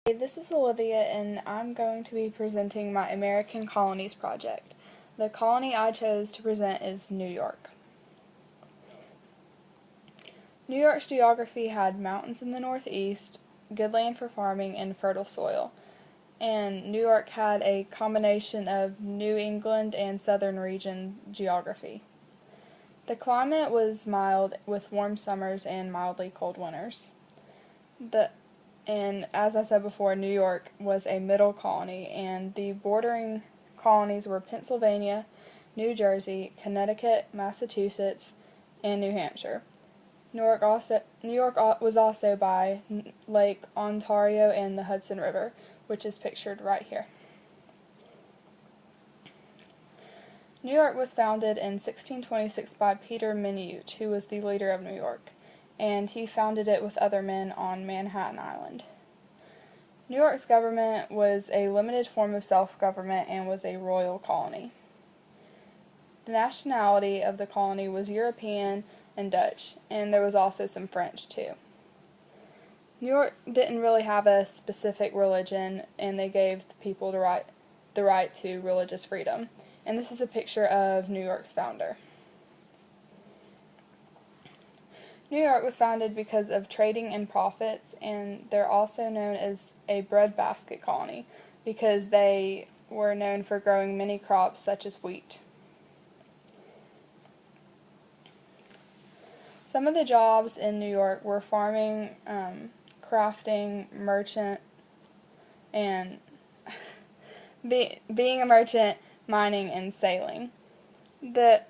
Hey, this is Olivia, and I'm going to be presenting my American Colonies project. The colony I chose to present is New York. New York's geography had mountains in the northeast, good land for farming, and fertile soil. And New York had a combination of New England and southern region geography. The climate was mild with warm summers and mildly cold winters. And as I said before, New York was a middle colony, and the bordering colonies were Pennsylvania, New Jersey, Connecticut, Massachusetts, and New Hampshire. New York was also by Lake Ontario and the Hudson River, which is pictured right here. New York was founded in 1626 by Peter Minute, who was the leader of New York, and he founded it with other men on Manhattan Island. New York's government was a limited form of self-government and was a royal colony. The nationality of the colony was European and Dutch, and there was also some French too. New York didn't really have a specific religion, and they gave the people the right to religious freedom. And this is a picture of New York's founder. New York was founded because of trading and profits, and they're also known as a breadbasket colony because they were known for growing many crops such as wheat. Some of the jobs in New York were farming, crafting, merchant, and being a merchant, mining, and sailing. The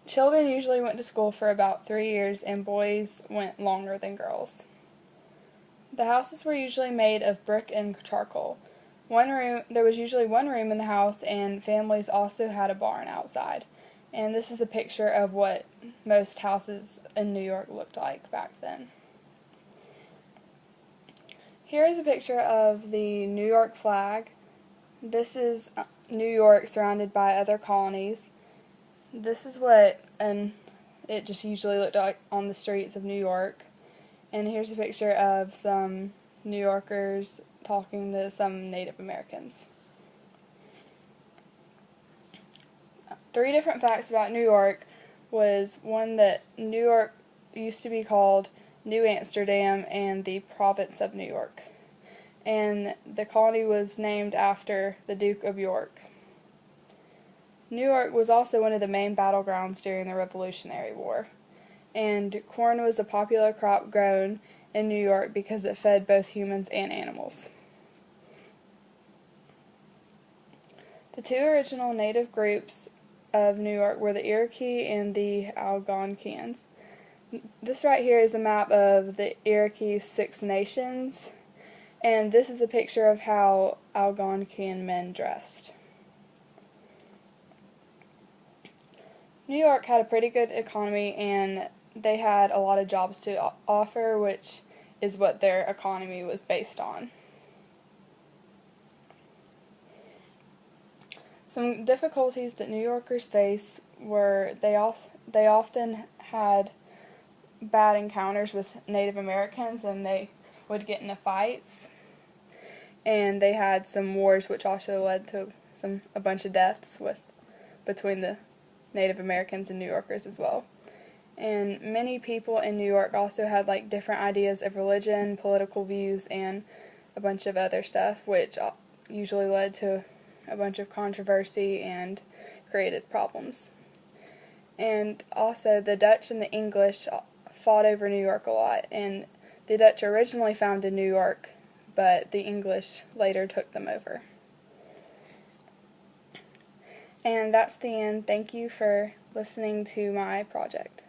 children usually went to school for about 3 years, and boys went longer than girls. The houses were usually made of brick and charcoal. There was usually one room in the house, and families also had a barn outside. And this is a picture of what most houses in New York looked like back then. Here is a picture of the New York flag. This is New York surrounded by other colonies. This is what it just usually looked like on the streets of New York. And here's a picture of some New Yorkers talking to some Native Americans. 3 different facts about New York was one that New York used to be called New Amsterdam and the province of New York. And the colony was named after the Duke of York. New York was also one of the main battlegrounds during the Revolutionary War, and corn was a popular crop grown in New York because it fed both humans and animals. The 2 original native groups of New York were the Iroquois and the Algonquins. This right here is a map of the Iroquois 6 nations, and this is a picture of how Algonquin men dressed. New York had a pretty good economy, and they had a lot of jobs to offer, which is what their economy was based on. Some difficulties that New Yorkers face were they often had bad encounters with Native Americans, and they would get into fights. And they had some wars, which also led to a bunch of deaths between the Native Americans and New Yorkers as well. And many people in New York also had different ideas of religion, political views, and a bunch of other stuff, which usually led to a bunch of controversy and created problems. And also the Dutch and the English fought over New York a lot, and the Dutch originally founded New York, but the English later took them over. And that's the end. Thank you for listening to my project.